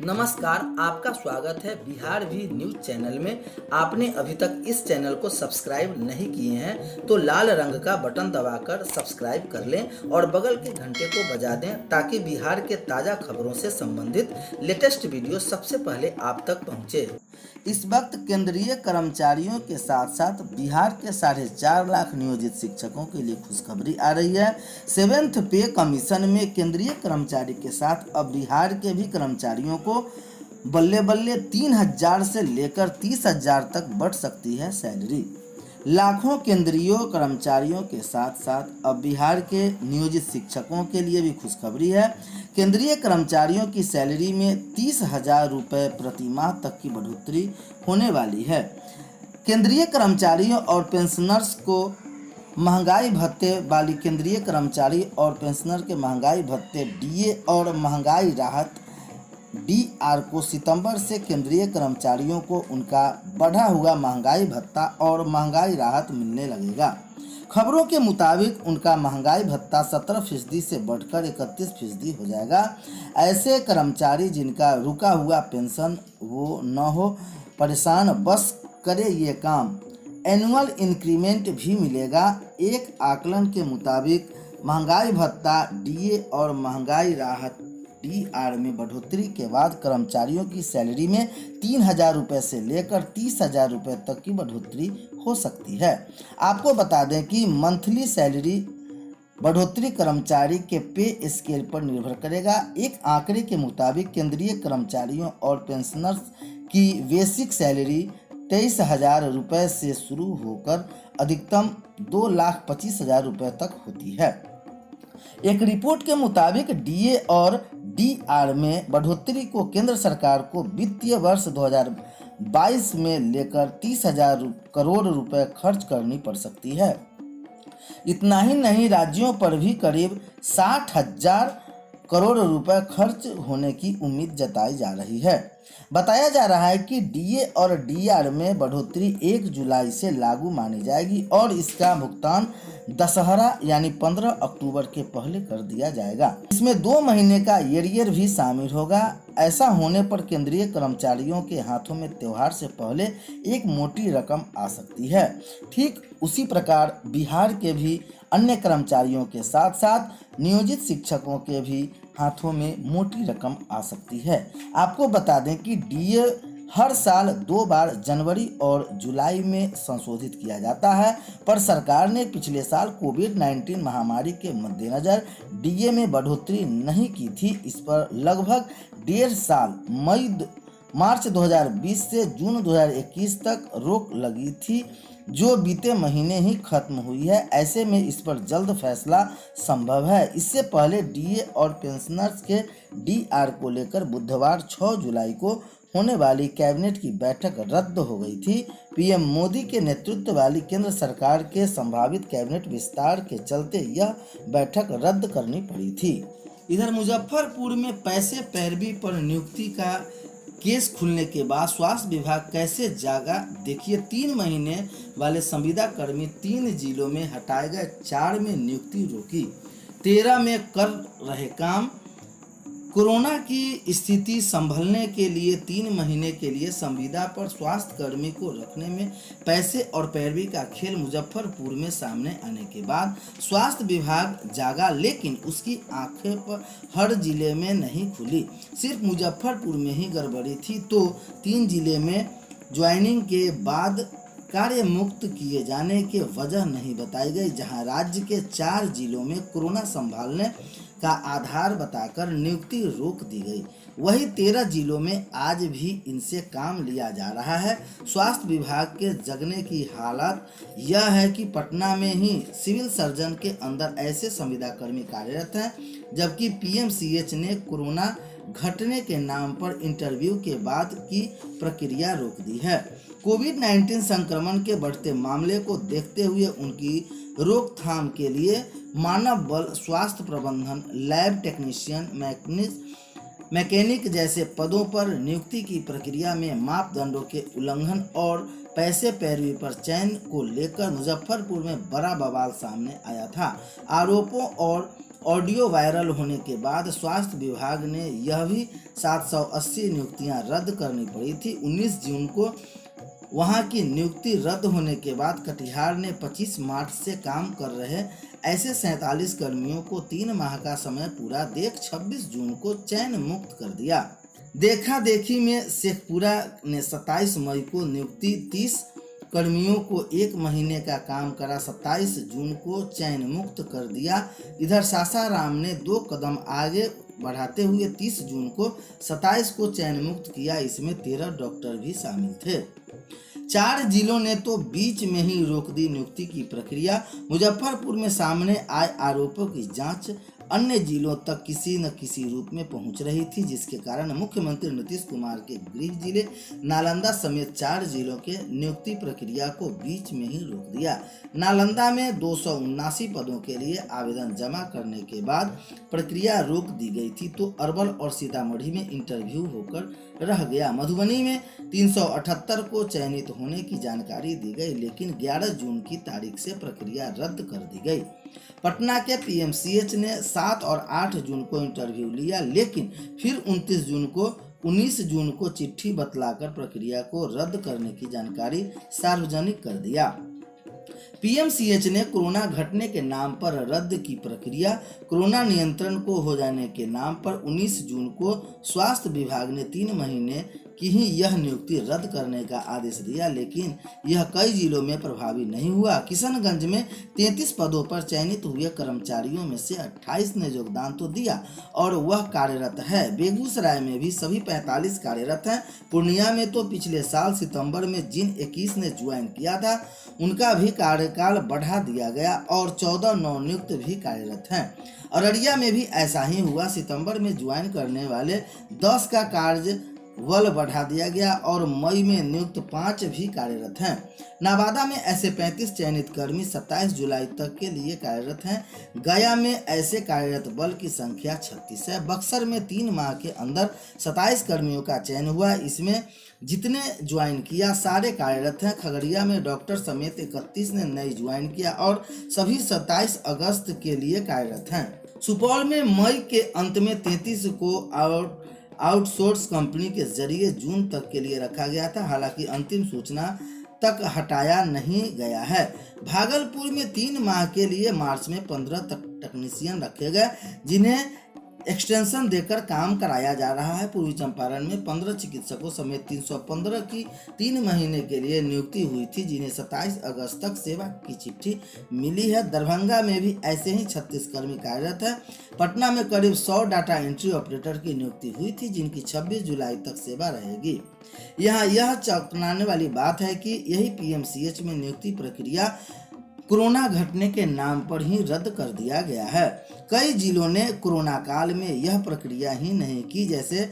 नमस्कार, आपका स्वागत है बिहार भी न्यूज चैनल में। आपने अभी तक इस चैनल को सब्सक्राइब नहीं किए हैं तो लाल रंग का बटन दबाकर सब्सक्राइब कर लें और बगल के घंटे को बजा दें ताकि बिहार के ताज़ा खबरों से संबंधित लेटेस्ट वीडियो सबसे पहले आप तक पहुंचे। इस वक्त केंद्रीय कर्मचारियों के साथ साथ बिहार के 4.5 लाख नियोजित शिक्षकों के लिए खुशखबरी आ रही है। 7th पे कमीशन में केंद्रीय कर्मचारी के साथ अब बिहार के भी कर्मचारियों को बल्ले बल्ले 3,000 से लेकर 30,000 तक बढ़ सकती है सैलरी। लाखों केंद्रीय कर्मचारियों के साथ साथ अब बिहार के नियोजित शिक्षकों के लिए भी खुशखबरी है। केंद्रीय कर्मचारियों की सैलरी में 30,000 रुपये प्रति माह तक की बढ़ोतरी होने वाली है। केंद्रीय कर्मचारियों और पेंशनर्स को महंगाई भत्ते वाली केंद्रीय कर्मचारी और पेंशनर के महंगाई भत्ते डीए और महंगाई राहत डीआर को सितंबर से केंद्रीय कर्मचारियों को उनका बढ़ा हुआ महंगाई भत्ता और महंगाई राहत मिलने लगेगा। खबरों के मुताबिक उनका महंगाई भत्ता 17% से बढ़कर 31% हो जाएगा। ऐसे कर्मचारी जिनका रुका हुआ पेंशन वो न हो परेशान बस करे ये काम। एनुअल इंक्रीमेंट भी मिलेगा। एक आकलन के मुताबिक महंगाई भत्ता डीए और महंगाई राहत डीआर में बढ़ोतरी के बाद कर्मचारियों की सैलरी में 3,000 रुपये से लेकर 30,000 रुपये तक की बढ़ोतरी हो सकती है। आपको बता दें कि मंथली सैलरी बढ़ोतरी कर्मचारी के पे स्केल पर निर्भर करेगा। एक आंकड़े के मुताबिक केंद्रीय कर्मचारियों और पेंशनर्स की बेसिक सैलरी 23,000 रुपये से शुरू होकर अधिकतम 2,25,000 रुपये तक होती है। एक रिपोर्ट के मुताबिक डीए और डीआर में बढ़ोतरी को केंद्र सरकार को वित्तीय वर्ष 2022 में लेकर 30,000 करोड़ रुपए खर्च करनी पड़ सकती है। इतना ही नहीं, राज्यों पर भी करीब 60,000 करोड़ रुपए खर्च होने की उम्मीद जताई जा रही है। बताया जा रहा है कि डीए और डीआर में बढ़ोतरी 1 जुलाई से लागू मानी जाएगी और इसका भुगतान दशहरा यानी 15 अक्टूबर के पहले कर दिया जाएगा। इसमें 2 महीने का एरियर भी शामिल होगा। ऐसा होने पर केंद्रीय कर्मचारियों के हाथों में त्योहार से पहले एक मोटी रकम आ सकती है। ठीक उसी प्रकार बिहार के भी अन्य कर्मचारियों के साथ साथ नियोजित शिक्षकों के भी हाथों में मोटी रकम आ सकती है। आपको बता दें कि डीए हर साल 2 बार जनवरी और जुलाई में संशोधित किया जाता है, पर सरकार ने पिछले साल कोविड-19 महामारी के मद्देनजर डीए में बढ़ोतरी नहीं की थी। इस पर लगभग 1.5 साल मार्च 2020 से जून 2021 तक रोक लगी थी, जो बीते महीने ही खत्म हुई है। ऐसे में इस पर जल्द फैसला संभव है। इससे पहले डीए और पेंशनर्स के डीआर को लेकर बुधवार 6 जुलाई को होने वाली कैबिनेट की बैठक रद्द हो गई थी। पीएम मोदी के नेतृत्व वाली केंद्र सरकार के संभावित कैबिनेट विस्तार के चलते यह बैठक रद्द करनी पड़ी थी। इधर मुजफ्फरपुर में पैसे पैरवी पर नियुक्ति का केस खुलने के बाद स्वास्थ्य विभाग कैसे जागा, देखिए। 3 महीने वाले संविदा कर्मी 3 जिलों में हटाए गए, 4 में नियुक्ति रोकी, 13 में कर रहे काम। कोरोना की स्थिति संभलने के लिए 3 महीने के लिए संविदा पर स्वास्थ्य कर्मी को रखने में पैसे और पैरवी का खेल मुजफ्फरपुर में सामने आने के बाद स्वास्थ्य विभाग जागा, लेकिन उसकी आंखें पर हर जिले में नहीं खुली। सिर्फ मुजफ्फरपुर में ही गड़बड़ी थी तो 3 जिले में ज्वाइनिंग के बाद कार्य मुक्त किए जाने की वजह नहीं बताई गई, जहां राज्य के 4 जिलों में कोरोना संभालने का आधार बताकर नियुक्ति रोक दी गई। वही 13 जिलों में आज भी इनसे काम लिया जा रहा है। स्वास्थ्य विभाग के जगने की हालत यह है कि पटना में ही सिविल सर्जन के अंदर ऐसे संविदा कर्मी कार्यरत हैं, जबकि पीएमसीएच ने कोरोना घटने के नाम पर इंटरव्यू के बाद की प्रक्रिया रोक दी है। कोविड-19 संक्रमण के बढ़ते मामले को देखते हुए उनकी रोकथाम के लिए मानव बल, स्वास्थ्य प्रबंधन, लैब टेक्नीशियन, मैकेनिक जैसे पदों पर नियुक्ति की प्रक्रिया में मापदंडों के उल्लंघन और पैसे पैरवी पर चयन को लेकर मुजफ्फरपुर में बड़ा बवाल सामने आया था। आरोपों और ऑडियो वायरल होने के बाद स्वास्थ्य विभाग ने यह भी 780 नियुक्तियां रद्द करनी पड़ी थी। 19 जून को वहां की नियुक्ति रद्द होने के बाद कटिहार ने 25 मार्च से काम कर रहे ऐसे 47 कर्मियों को 3 माह का समय पूरा देख 26 जून को चयन मुक्त कर दिया। देखा देखी में शेखपुरा ने 27 मई को नियुक्ति 30 कर्मियों को 1 महीने का काम करा 27 जून को चयन मुक्त कर दिया। इधर सासाराम ने 2 कदम आगे बढ़ाते हुए 30 जून को 27 को चयन मुक्त किया। इसमें 13 डॉक्टर भी शामिल थे। 4 जिलों ने तो बीच में ही रोक दी नियुक्ति की प्रक्रिया। मुजफ्फरपुर में सामने आए आरोपों की जांच अन्य जिलों तक किसी न किसी रूप में पहुंच रही थी, जिसके कारण मुख्यमंत्री नीतीश कुमार के गृह जिले नालंदा समेत 4 जिलों के नियुक्ति प्रक्रिया को बीच में ही रोक दिया। नालंदा में 279 पदों के लिए आवेदन जमा करने के बाद प्रक्रिया रोक दी गई थी, तो अरवल और सीतामढ़ी में इंटरव्यू होकर रह गया। मधुबनी में 378 को चयनित होने की जानकारी दी गई, लेकिन 11 जून की तारीख से प्रक्रिया रद्द कर दी गई। पटना के पीएमसीएच ने 7 और 8 जून को इंटरव्यू लिया, लेकिन फिर 19 जून को चिट्ठी बतलाकर प्रक्रिया को रद्द करने की जानकारी सार्वजनिक कर दिया। पीएमसीएच ने कोरोना घटने के नाम पर रद्द की प्रक्रिया। कोरोना नियंत्रण को हो जाने के नाम पर 19 जून को स्वास्थ्य विभाग ने 3 महीने की ही यह नियुक्ति रद्द करने का आदेश दिया, लेकिन यह कई जिलों में प्रभावी नहीं हुआ। किशनगंज में 33 पदों पर चयनित हुए कर्मचारियों में से 28 ने योगदान तो दिया और वह कार्यरत है। बेगूसराय में भी सभी 45 कार्यरत हैं। पूर्णिया में तो पिछले साल सितंबर में जिन 21 ने ज्वाइन किया था उनका भी कार्यकाल बढ़ा दिया गया और 14 नवनियुक्त भी कार्यरत हैं। अररिया में भी ऐसा ही हुआ। सितंबर में ज्वाइन करने वाले 10 का कार्य बल बढ़ा दिया गया और मई में नियुक्त 5 भी कार्यरत हैं। नवादा में ऐसे 35 चयनित कर्मी 27 जुलाई तक के लिए कार्यरत हैं। गया में ऐसे कार्यरत बल की संख्या 36 है। बक्सर में 3 माह के अंदर 27 कर्मियों का चयन हुआ। इसमें जितने ज्वाइन किया सारे कार्यरत हैं। खगड़िया में डॉक्टर समेत 31 ने नई ज्वाइन किया और सभी 27 अगस्त के लिए कार्यरत हैं। सुपौल में मई के अंत में 33 को आउटसोर्स कंपनी के जरिए जून तक के लिए रखा गया था, हालांकि अंतिम सूचना तक हटाया नहीं गया है। भागलपुर में 3 माह के लिए मार्च में 15 टेक्नीशियन रखे गए, जिन्हें एक्सटेंशन देकर काम कराया जा रहा है। पूर्वी चंपारण में 15 चिकित्सकों समेत 315 की 3 महीने के लिए नियुक्ति हुई थी, जिन्हें 27 अगस्त तक सेवा की चिट्ठी मिली है। दरभंगा में भी ऐसे ही 36 कर्मी कार्यरत हैं। पटना में करीब 100 डाटा एंट्री ऑपरेटर की नियुक्ति हुई थी, जिनकी 26 जुलाई तक सेवा रहेगी। यहाँ यह चौंकाने वाली बात है कि यही पीएमसीएच में नियुक्ति प्रक्रिया कोरोना घटने के नाम पर ही रद्द कर दिया गया है। कई जिलों ने कोरोना काल में यह प्रक्रिया ही नहीं की, जैसे